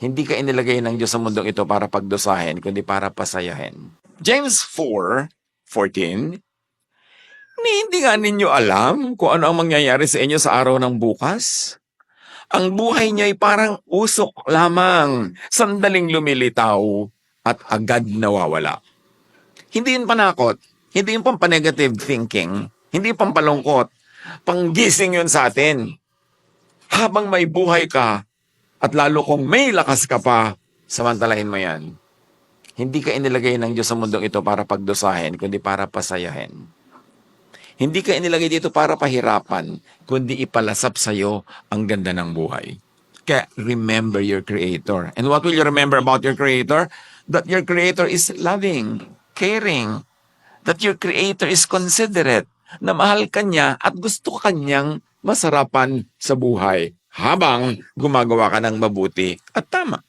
Hindi ka inilagay ng Diyos sa mundong ito para pagdusahin, kundi para pasayahin. James 4:14. Hindi nga ninyo alam kung ano ang mangyayari sa inyo sa araw ng bukas? Ang buhay niya ay parang usok lamang, sandaling lumilitaw at agad nawawala. Hindi yun panakot, hindi yun pampa-negative thinking, hindi yun pampalungkot, panggising yun sa atin. Habang may buhay ka, at lalo kung may lakas ka pa, samantalahin mo yan. Hindi ka inilagay ng Diyos sa mundong ito para pagdusahin, kundi para pasayahin. Hindi ka inilagay dito para pahirapan, kundi ipalasap sa'yo ang ganda ng buhay. Kaya remember your Creator. And what will you remember about your Creator? That your Creator is loving, caring, that your Creator is considerate, na mahal ka niya at gusto ka niyang masarapan sa buhay habang gumagawa ka ng mabuti at tama.